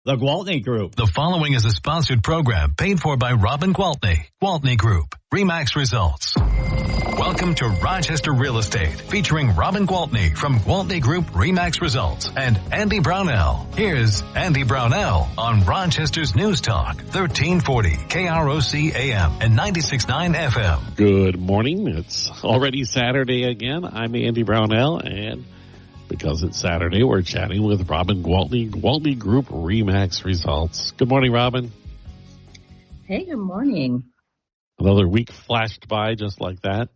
The Gwaltney Group. The following is a sponsored program paid for by Robin Gwaltney. Gwaltney Group. RE/MAX results. Welcome to Rochester Real Estate, featuring Robin Gwaltney from Gwaltney Group RE/MAX results and Andy Brownell. Here's Andy Brownell on Rochester's News Talk, 1340 KROC AM and 96.9 FM. Good morning. It's already Saturday again. I'm Andy Brownell, and because it's Saturday, we're chatting with Robin Gwaltney, Gwaltney Group RE/MAX results. Good morning, Robin. Hey, good morning. Another week flashed by just like that.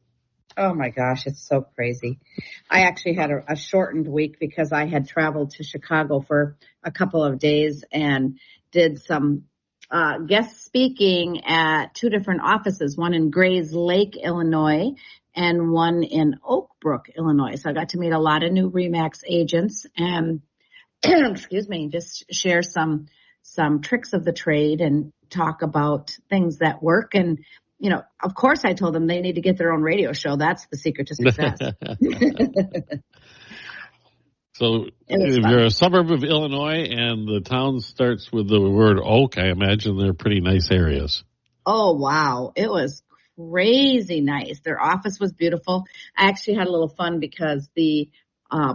Oh my gosh, it's so crazy. I actually had a shortened week because I had traveled to Chicago for a couple of days and did some guest speaking at two different offices, one in Grays Lake, Illinois, and one in Oak Brook, Illinois. So I got to meet a lot of new RE/MAX agents and, excuse me, just share some tricks of the trade and talk about things that work. And, you know, of course I told them they need to get their own radio show. That's the secret to success. So if you're a suburb of Illinois and the town starts with the word Oak, I imagine they're pretty nice areas. Oh, wow. It was crazy nice. Their office was beautiful. I actually had a little fun because the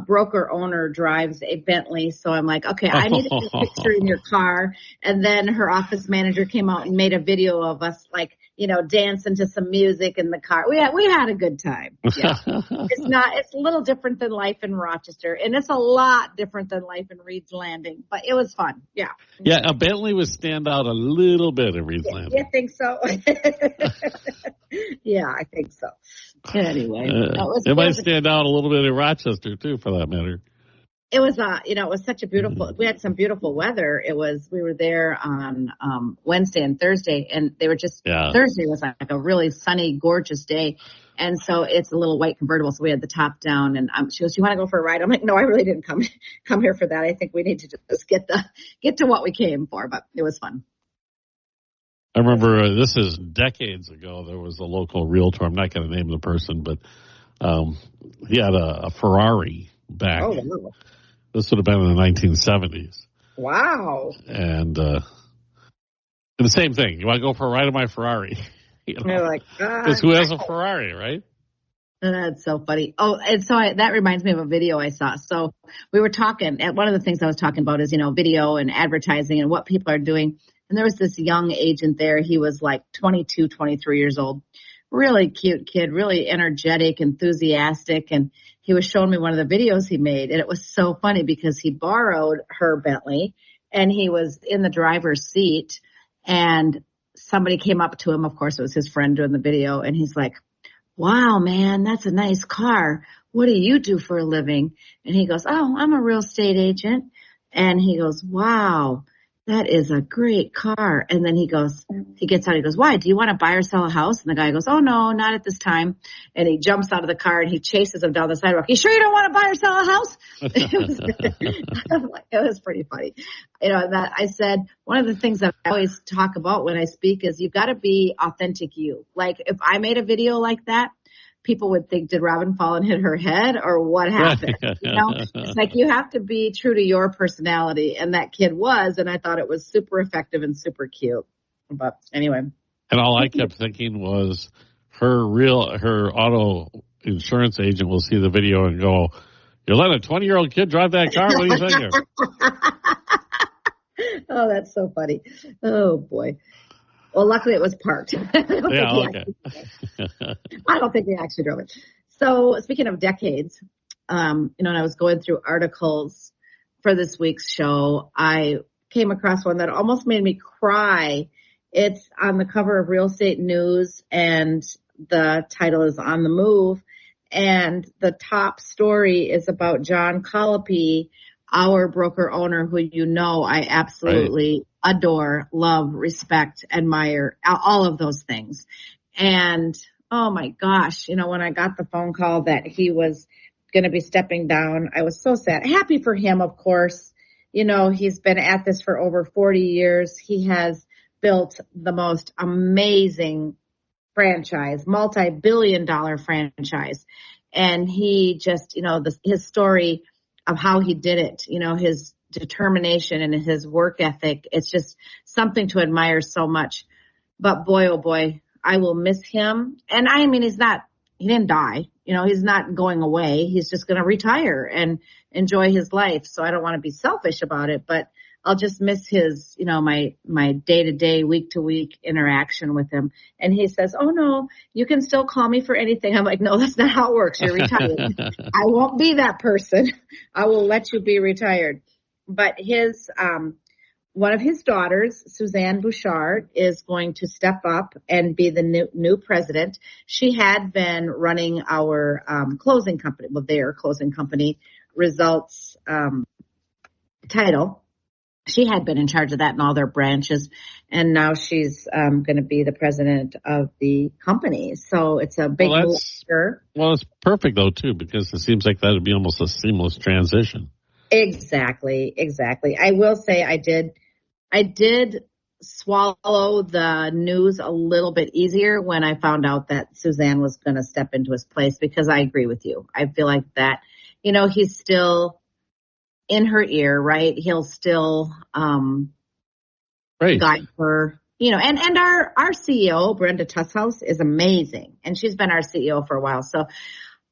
broker owner drives a Bentley. So I'm like, okay, I need a picture in your car. And then her office manager came out and made a video of us, like, you know, dancing to some music in the car. We had a good time. Yeah. It's a little different than life in Rochester, and it's a lot different than life in Reed's Landing, but it was fun. Yeah. Yeah. A Bentley would stand out a little bit at Reed's Landing. You think so? Yeah, I think so. Anyway, it might stand out a little bit in Rochester too, for that matter. It was, it was such a beautiful, we had some beautiful weather. We were there on, Wednesday and Thursday, and they were just, Thursday was like a really sunny, gorgeous day. And so it's a little white convertible. So we had the top down, and she goes, "You want to go for a ride?" I'm like, "No, I really didn't come here for that. I think we need to just get to what we came for," but it was fun. I remember this is decades ago. There was a local realtor. I'm not going to name the person, but he had a Ferrari back. Oh, wow. This would have been in the 1970s. Wow. And the same thing. You want to go for a ride in my Ferrari? You're like, because who has a Ferrari, right? That's so funny. Oh, and so that reminds me of a video I saw. So we were talking, and one of the things I was talking about is, video and advertising and what people are doing. And there was this young agent there. He was like 22, 23 years old. Really cute kid, really energetic, enthusiastic. And he was showing me one of the videos he made. And it was so funny because he borrowed her Bentley and he was in the driver's seat. And somebody came up to him. Of course, it was his friend doing the video. And he's like, "Wow, man, that's a nice car. What do you do for a living?" And he goes, "Oh, I'm a real estate agent." And he goes, "Wow, that is a great car." And then he gets out, he goes, "Why? Do you want to buy or sell a house?" And the guy goes, "Oh, no, not at this time." And he jumps out of the car and he chases him down the sidewalk. "You sure you don't want to buy or sell a house?" It was pretty funny. That I said, one of the things that I always talk about when I speak is you've got to be authentic you. Like if I made a video like that, people would think, did Robin fall and hit her head or what happened? It's like you have to be true to your personality. And that kid was, and I thought it was super effective and super cute. But anyway. And all I kept thinking was her auto insurance agent will see the video and go, "You're letting a 20-year-old kid drive that car? What are you thinking?" Oh, that's so funny. Oh, boy. Well, luckily it was parked. I don't think we actually drove it. So speaking of decades, and I was going through articles for this week's show, I came across one that almost made me cry. It's on the cover of Real Estate News, and the title is "On the Move." And the top story is about John Collapy, our broker owner, who I absolutely adore, love, respect, admire, all of those things. And, oh my gosh, when I got the phone call that he was going to be stepping down, I was so sad. Happy for him, of course. He's been at this for over 40 years. He has built the most amazing franchise, multi-billion-dollar franchise. And he just, his story of how he did it, his determination and his work ethic. It's just something to admire so much. But boy, oh boy, I will miss him. And I mean, he didn't die. He's not going away. He's just going to retire and enjoy his life. So I don't want to be selfish about it, but I'll just miss his, my day-to-day, week-to-week interaction with him. And he says, oh, no, you can still call me for anything. I'm like, no, that's not how it works. You're retired. I won't be that person. I will let you be retired. But one of his daughters, Suzanne Bouchard, is going to step up and be the new president. She had been running our closing company, their closing company results title. She had been in charge of that in all their branches, and now she's going to be the president of the company. So it's a big move for her. Well, it's perfect, though, too, because it seems like that would be almost a seamless transition. Exactly. I will say I did swallow the news a little bit easier when I found out that Suzanne was going to step into his place, because I agree with you. I feel like that, he's still in her ear, right? He'll still guide her, and our CEO, Brenda Tusshaus, is amazing. And she's been our CEO for a while. So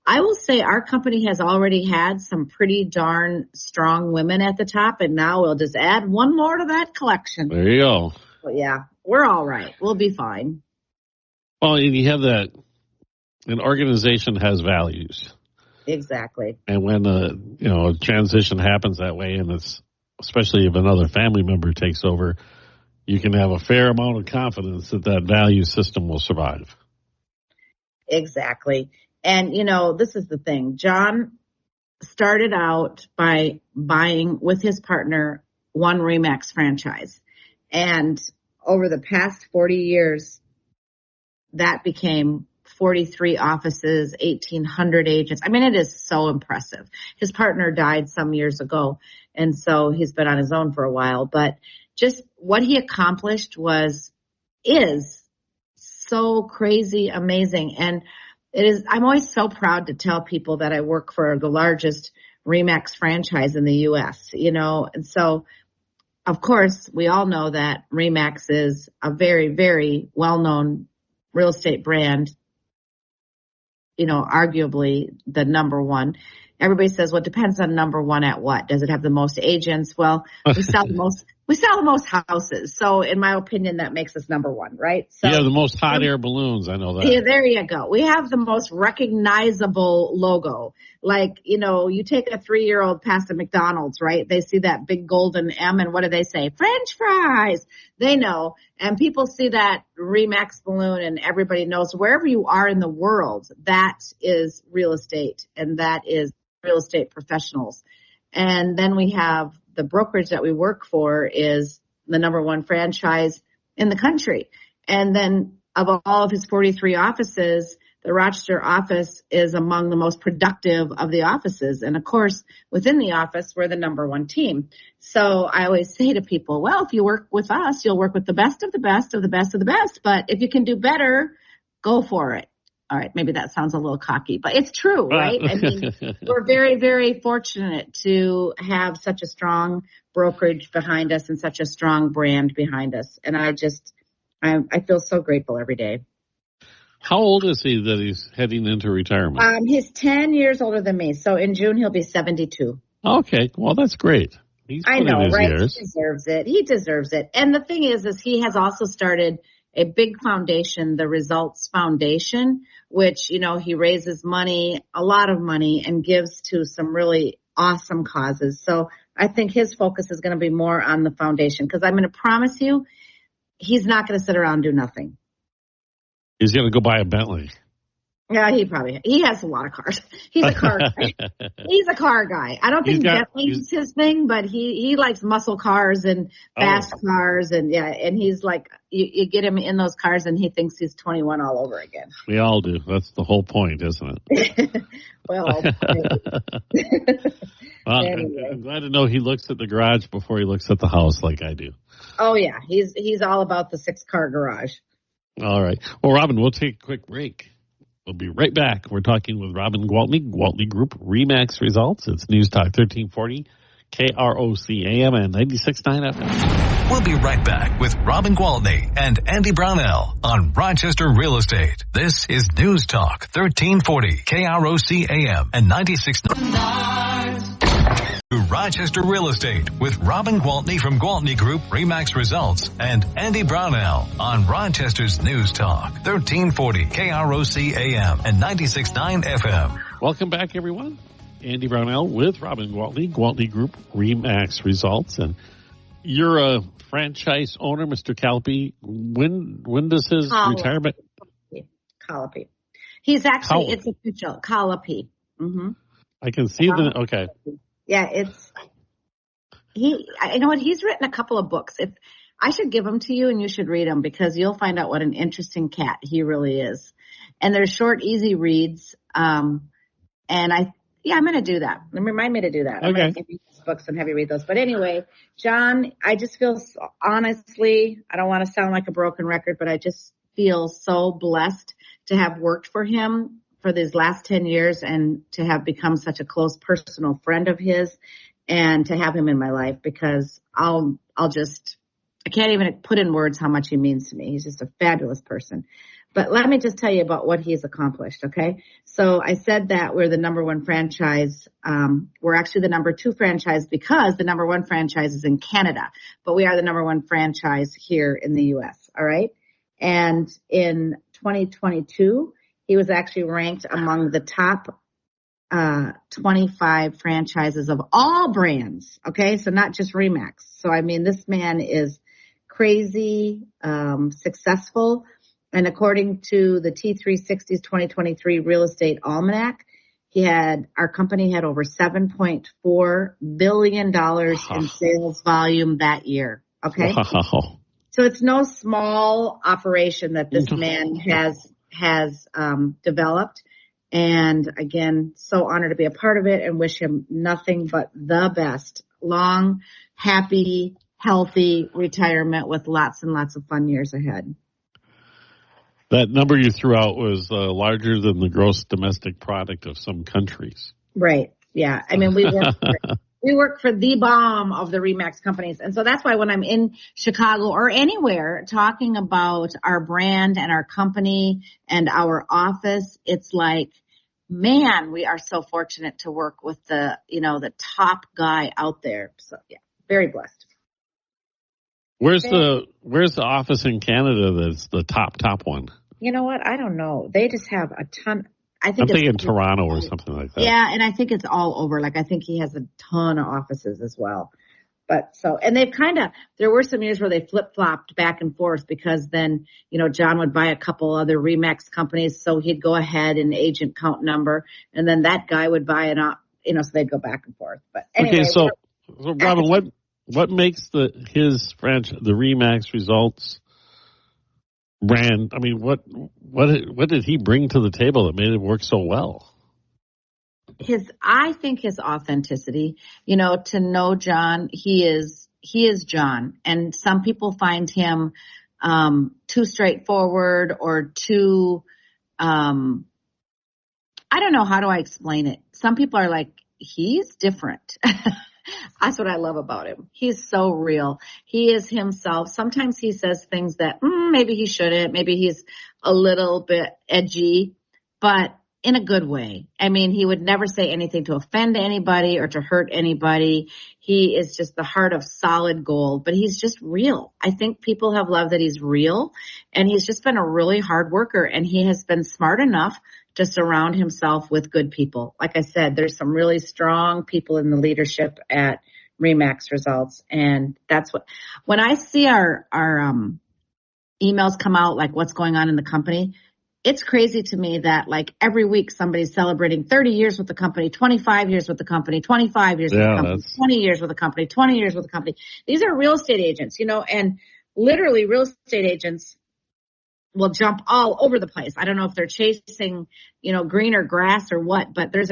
I will say our company has already had some pretty darn strong women at the top, and now we'll just add one more to that collection. There you go. But yeah, we're all right. We'll be fine. Well, and you have that, an organization has values. Exactly. And when a transition happens that way, and it's especially if another family member takes over, you can have a fair amount of confidence that value system will survive. Exactly. And, this is the thing. John started out by buying with his partner one RE/MAX franchise. And over the past 40 years, that became 43 offices, 1,800 agents. I mean, it is so impressive. His partner died some years ago, and so he's been on his own for a while. But just what he accomplished is so crazy amazing. And I'm always so proud to tell people that I work for the largest RE/MAX franchise in the U.S., and so, of course, we all know that RE/MAX is a very, very well-known real estate brand, arguably the number one. Everybody says, well, it depends on number one at what? Does it have the most agents? Well, we sell the most houses. So in my opinion, that makes us number one, right? So, the most hot air balloons. I know that. Yeah, there you go. We have the most recognizable logo. Like, you take a 3-year-old past a McDonald's, right? They see that big golden M, and what do they say? French fries. They know. And people see that RE/MAX balloon, and everybody knows wherever you are in the world, that is real estate, and that is real estate professionals. And then we have the brokerage that we work for is the number one franchise in the country. And then of all of his 43 offices, the Rochester office is among the most productive of the offices. And of course, within the office, we're the number one team. So I always say to people, well, if you work with us, you'll work with the best of the best of the best of the best. But if you can do better, go for it. All right, maybe that sounds a little cocky, but it's true, right? I mean, we're very, very fortunate to have such a strong brokerage behind us and such a strong brand behind us. And I feel so grateful every day. How old is he that he's heading into retirement? He's 10 years older than me. So in June, he'll be 72. Okay. Well, that's great. He's I know, right? Years. He deserves it. And the thing is he has also started a big foundation, the Results Foundation, which, he raises money, a lot of money, and gives to some really awesome causes. So I think his focus is going to be more on the foundation, because I'm going to promise you, he's not going to sit around and do nothing. He's going to go buy a Bentley. Yeah, he has a lot of cars. He's a car guy. He's a car guy. I don't think Bentley's his thing, but he likes muscle cars and fast cars, and and he's like, you get him in those cars and he thinks he's 21 all over again. We all do. That's the whole point, isn't it? Well, anyway. I'm glad to know he looks at the garage before he looks at the house like I do. Oh yeah, he's all about the 6-car garage. All right. Well, Robin, we'll take a quick break. We'll be right back. We're talking with Robin Gwaltney, Gwaltney Group, RE/MAX results. It's News Talk 1340, KROC AM and 96.9 FM. We'll be right back with Robin Gwaltney and Andy Brownell on Rochester Real Estate. This is News Talk 1340 KROC AM and 96.9. Rochester Real Estate with Robin Gwaltney from Gwaltney Group-RE Results and Andy Brownell on Rochester's News Talk 1340 KROC AM and 96.9 FM. Welcome back, everyone. Andy Brownell with Robin Gwaltney, Gwaltney Group-RE Results, and you're a franchise owner, Mr. Collapy. When does his retirement? Collapy. He's actually, it's official. Collapy. Mm-hmm. I can see okay. Yeah, I know what, he's written a couple of books. I should give them to you and you should read them because you'll find out what an interesting cat he really is. And they're short, easy reads. And I'm going to do that. Remind me to do that. Okay. I'm going to give you these books and have you read those. But anyway, John, I just feel, honestly, I don't want to sound like a broken record, but I just feel so blessed to have worked for him for these last 10 years and to have become such a close personal friend of his and to have him in my life because I can't even put in words how much he means to me. He's just a fabulous person. But let me just tell you about what he's accomplished, okay? So I said that we're the number one franchise. We're actually the number two franchise because the number one franchise is in Canada, but we are the number one franchise here in the U.S., all right? And in 2022, he was actually ranked among the top 25 franchises of all brands, okay? So not just RE/MAX. So, I mean, this man is crazy, successful. And according to the T360's 2023 Real Estate Almanac, our company had over $7.4 billion in sales volume that year, okay? Wow. So it's no small operation that this man has developed. And again, so honored to be a part of it and wish him nothing but the best. Long, happy, healthy retirement with lots and lots of fun years ahead. That number you threw out was larger than the gross domestic product of some countries. Right. Yeah. I mean, we work for the bomb of the RE/MAX companies. And so that's why when I'm in Chicago or anywhere talking about our brand and our company and our office, it's like, man, we are so fortunate to work with the top guy out there. So yeah, very blessed. Where's the office in Canada that's the top one? You know what? I don't know. They just have a ton. I'm thinking Toronto or something like that. Yeah, and I think it's all over. Like, I think he has a ton of offices as well. But and they've there were some years where they flip-flopped back and forth because then, John would buy a couple other RE/MAX companies. So he'd go ahead and agent count number. And then that guy would buy it up, so they'd go back and forth. But anyway. Okay, so Robin, what makes the RE/MAX Results brand? I mean, what did he bring to the table that made it work so well? I think his authenticity, to know John, he is John. And some people find him, too straightforward or too, I don't know. How do I explain it? Some people are like, he's different. That's what I love about him. He's so real. He is himself. Sometimes he says things that maybe he shouldn't. Maybe he's a little bit edgy, but in a good way. I mean, he would never say anything to offend anybody or to hurt anybody. He is just the heart of solid gold, but he's just real. I think people have loved that he's real, and he's just been a really hard worker, and he has been smart enough to surround himself with good people. Like I said, there's some really strong people in the leadership at RE/MAX Results. And that's when I see our emails come out, like what's going on in the company, it's crazy to me that like every week somebody's celebrating 30 years with the company, 25 years with the company, 25 years with the company, 20 years with the company, 20 years with the company. These are real estate agents, and literally real estate agents will jump all over the place. I don't know if they're chasing, greener grass or what, but there's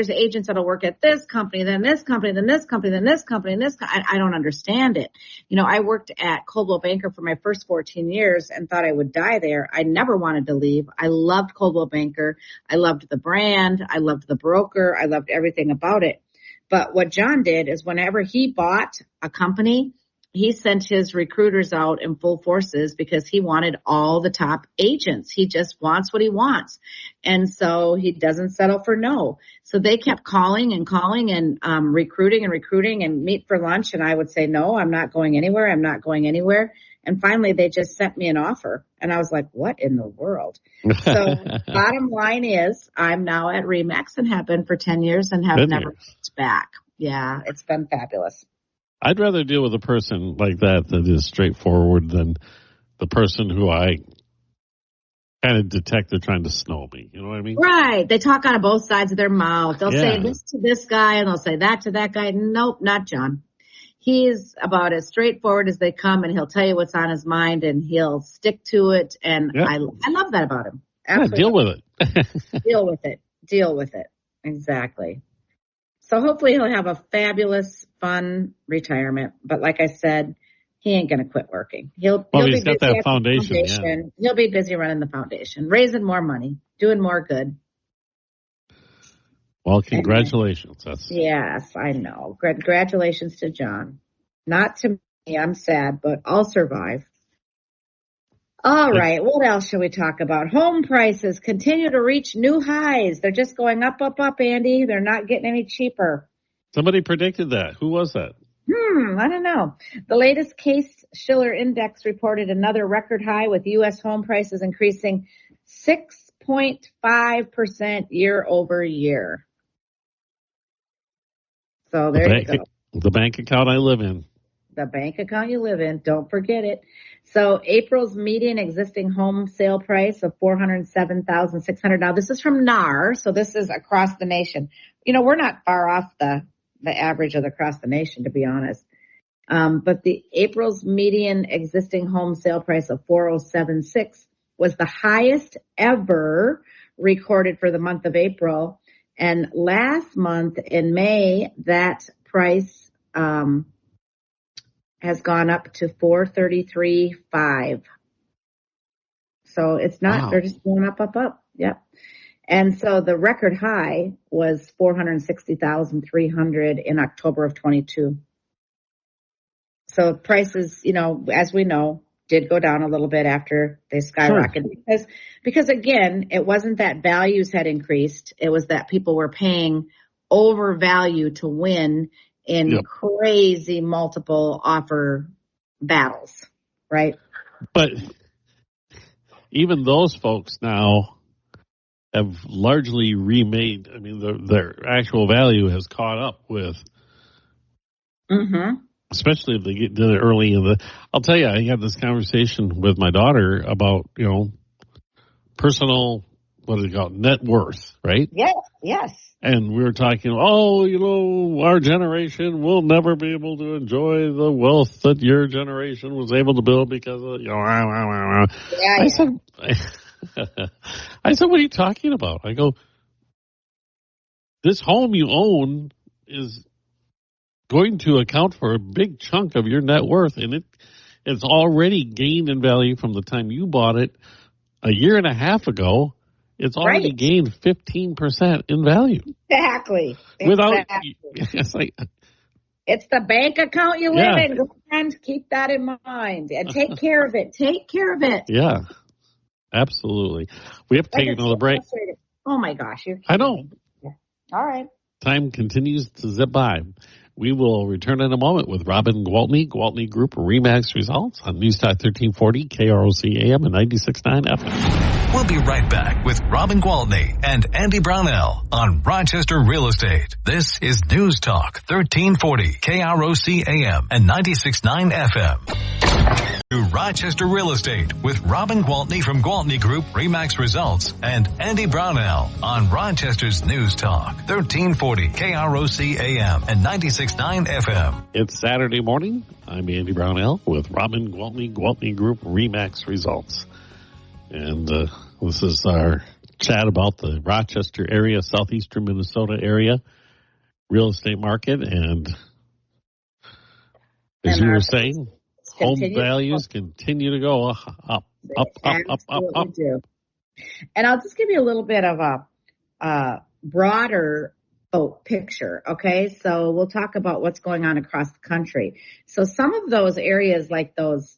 agents that'll work at this company, then this company, then this company, then this company, and this. I don't understand it. I worked at Coldwell Banker for my first 14 years and thought I would die there. I never wanted to leave. I loved Coldwell Banker. I loved the brand. I loved the broker. I loved everything about it. But what John did is whenever he bought a company, he sent his recruiters out in full forces because he wanted all the top agents. He just wants what he wants. And so he doesn't settle for no. So they kept calling and recruiting and meet for lunch. And I would say, no, I'm not going anywhere. I'm not going anywhere. And finally, they just sent me an offer. And I was like, what in the world? So bottom line is I'm now at RE/MAX and have been for 10 years and have never looked back. Yeah, it's been fabulous. I'd rather deal with a person like that is straightforward than the person who I kind of detect they're trying to snow me. You know what I mean? Right. They talk out of both sides of their mouth. They'll say this to this guy and they'll say that to that guy. Nope, not John. He's about as straightforward as they come, and he'll tell you what's on his mind, and he'll stick to it. And I love that about him. Absolutely. Deal with it. Deal with it. Exactly. So hopefully he'll have a fabulous, fun retirement. But like I said, he ain't going to quit working. He's got that foundation. Yeah. He'll be busy running the foundation, raising more money, doing more good. Well, congratulations. Yes, I know. Congratulations to John. Not to me. I'm sad, but I'll survive. All right. What else should we talk about? Home prices continue to reach new highs. They're just going up, Andy. They're not getting any cheaper. Somebody predicted that. Who was that? I don't know. The latest Case-Shiller Index reported another record high with U.S. home prices increasing 6.5% year over year. So there you go. The bank account I live in. The bank account you live in. Don't forget it. So April's median existing home sale price of $407,600. Now this is from NAR, so this is across the nation. You know, we're not far off the average of across the nation, to be honest. But the April's median existing home sale price of $407,600 was the highest ever recorded for the month of April. And last month in May, that price has gone up to $433,500. So it's not, they're just going up. Yep. And so the record high was $460,300 in October of 22. So prices, you know, as we know, did go down a little bit after they skyrocketed. Sure. Because again, it wasn't that values had increased. It was that people were paying over value to win in crazy multiple offer battles, right? But even those folks now have largely remade. I mean, their actual value has caught up with. Especially if they did it early in the. I'll tell you, I had this conversation with my daughter about, you know, personal, what is it called, net worth, right? Yes. And we were talking, you know, our generation will never be able to enjoy the wealth that your generation was able to build because of, you know, I said, what are you talking about? I go, this home you own is going to account for a big chunk of your net worth, and it's already gained in value from the time you bought it a year and a half ago. It's already gained 15% in value. Exactly. It's like, it's the bank account you live in. And keep that in mind and take care of it. Yeah, absolutely. We have to take another break. Oh my gosh. I know. Yeah. All right. Time continues to zip by. We will return in a moment with Robin Gwaltney, Gwaltney Group-RE results on News Talk 1340, KROC AM and 96.9 FM. We'll be right back with Robin Gwaltney and Andy Brownell on Rochester Real Estate. This is News Talk 1340, KROC AM and 96.9 FM. To Rochester Real Estate with Robin Gwaltney from Gwaltney Group-RE results and Andy Brownell on Rochester's News Talk 1340 KROC AM and 96.9 FM. It's Saturday morning. I'm Andy Brownell with Robin Gwaltney, Gwaltney Group-RE results. And this is our chat about the Rochester area, southeastern Minnesota area real estate market. And as you were saying, home values continue to go up. And I'll just give you a little bit of a broader picture. Okay. So we'll talk about what's going on across the country. So some of those areas, like those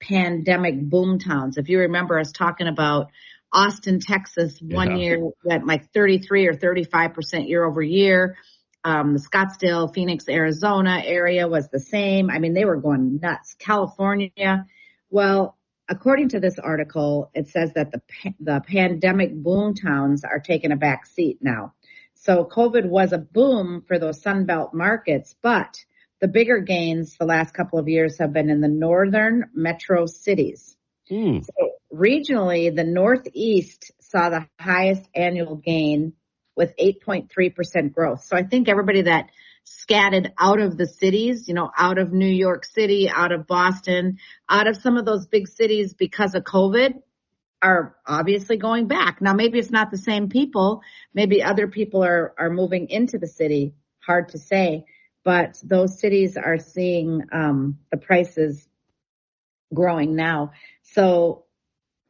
pandemic boom towns, if you remember us talking about Austin, Texas, one year went like 33 or 35% year over year. The Scottsdale, Phoenix, Arizona area was the same. I mean, they were going nuts. California. Well, according to this article, it says that the pandemic boom towns are taking a back seat now. So COVID was a boom for those Sunbelt markets, but the bigger gains the last couple of years have been in the northern metro cities. So regionally, the Northeast saw the highest annual gain with 8.3% growth. So I think everybody that scattered out of the cities, out of New York City, out of Boston, out of some of those big cities because of COVID, are obviously going back. Now, maybe it's not the same people. Maybe other people are moving into the city. Hard to say. But those cities are seeing the prices growing now. So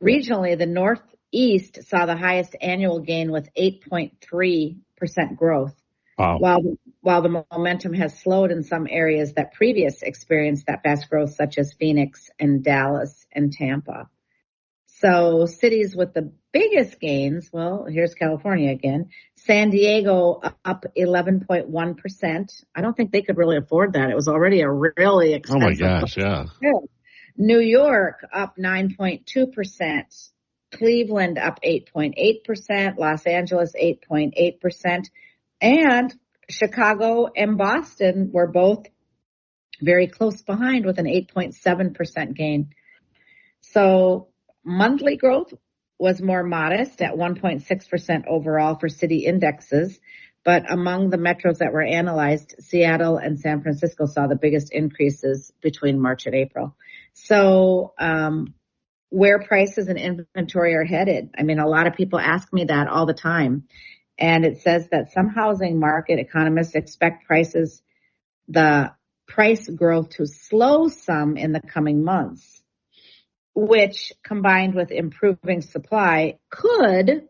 regionally, the Northeast saw the highest annual gain with 8.3% growth. Wow. While the momentum has slowed in some areas that previously experienced that fast growth, such as Phoenix and Dallas and Tampa. So cities with the biggest gains, well, here's California again. San Diego up 11.1%. I don't think they could really afford that. It was already a really expensive. Oh my gosh, yeah. New York up 9.2%. Cleveland up 8.8%. Los Angeles 8.8%. And Chicago and Boston were both very close behind with an 8.7% gain. So monthly growth was more modest at 1.6% overall for city indexes, but among the metros that were analyzed, Seattle and San Francisco saw the biggest increases between March and April. So where prices and inventory are headed, I mean, a lot of people ask me that all the time, and it says that some housing market economists expect the price growth to slow some in the coming months, which combined with improving supply could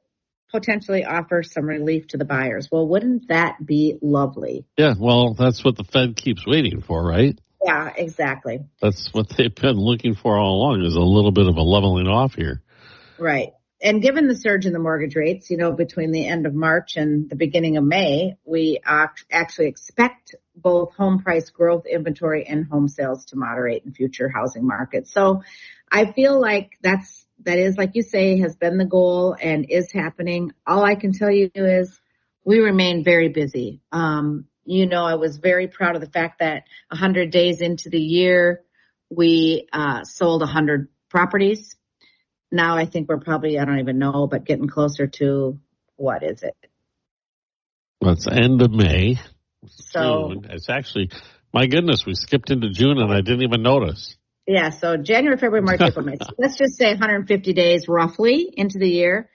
potentially offer some relief to the buyers. Well, wouldn't that be lovely? Yeah, well, that's what the Fed keeps waiting for, right? Yeah, exactly. That's what they've been looking for all along, is a little bit of a leveling off here. Right. And given the surge in the mortgage rates, between the end of March and the beginning of May, we actually expect both home price growth, inventory, and home sales to moderate in future housing markets. So I feel like that is, like you say, has been the goal and is happening. All I can tell you is we remain very busy. I was very proud of the fact that 100 days into the year, we sold 100 properties. Now I think we're probably, I don't even know, but getting closer to, what is it? Well, it's end of May. So June. It's actually, my goodness, we skipped into June and I didn't even notice. Yeah, so January, February, March, April, May. Let's just say 150 days roughly into the year.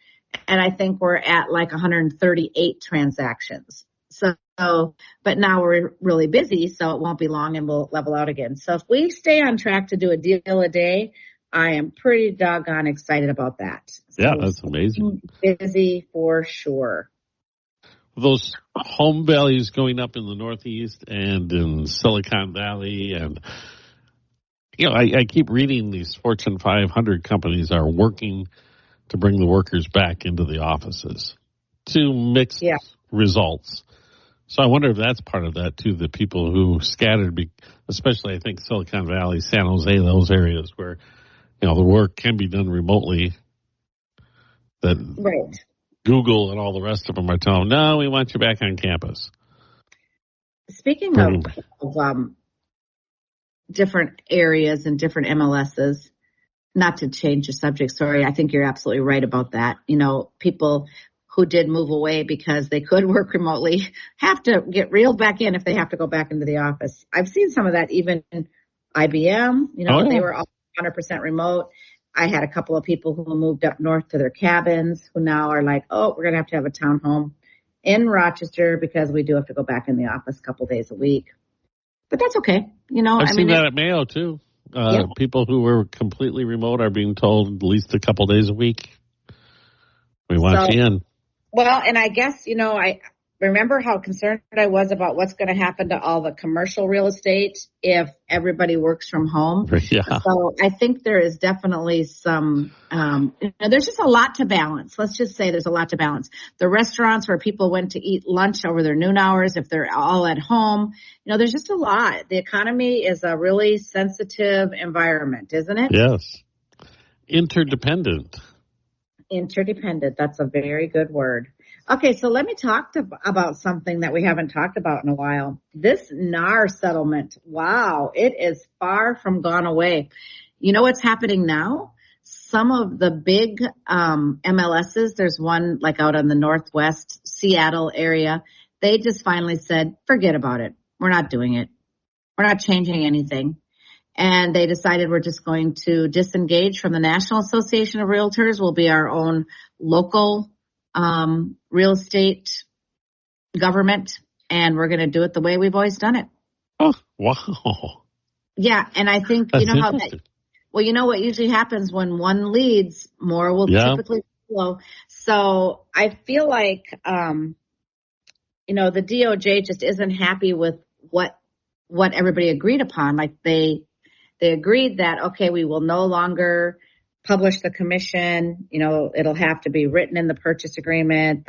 And I think we're at like 138 transactions. So, but now we're really busy, so it won't be long and we'll level out again. So if we stay on track to do a deal a day, I am pretty doggone excited about that. So yeah, that's amazing. Busy for sure. Those home values going up in the Northeast and in Silicon Valley, and I keep reading these Fortune 500 companies are working to bring the workers back into the offices to mixed results. So I wonder if that's part of that too, the people who scattered, especially I think Silicon Valley, San Jose, those areas where the work can be done remotely, that right. Google and all the rest of them are telling them, no, we want you back on campus. Speaking of different areas and different MLSs, not to change the subject, sorry, I think you're absolutely right about that. People who did move away because they could work remotely have to get reeled back in if they have to go back into the office. I've seen some of that even in IBM, they were all 100% remote. I had a couple of people who moved up north to their cabins who now are like, oh, we're going to have a townhome in Rochester because we do have to go back in the office a couple days a week. But that's okay. I've seen that at Mayo too. People who were completely remote are being told at least a couple days a week, we want you in. Well, and I guess, remember how concerned I was about what's going to happen to all the commercial real estate if everybody works from home. Yeah. So I think there is definitely some, there's just a lot to balance. Let's just say there's a lot to balance. The restaurants where people went to eat lunch over their noon hours, if they're all at home, there's just a lot. The economy is a really sensitive environment, isn't it? Yes. Interdependent. Interdependent. That's a very good word. Okay, so let me talk about something that we haven't talked about in a while. This NAR settlement, wow, it is far from gone away. You know what's happening now? Some of the big MLSs, there's one like out in the Northwest Seattle area, they just finally said, forget about it. We're not doing it. We're not changing anything. And they decided we're just going to disengage from the National Association of Realtors. We'll be our own local real estate government, and we're going to do it the way we've always done it. Oh, wow. Yeah, and I think, That's how that, well, what usually happens when one leads, more will typically follow. So I feel like, the DOJ just isn't happy with what everybody agreed upon. Like they agreed that, okay, we will no longer publish the commission. It'll have to be written in the purchase agreement.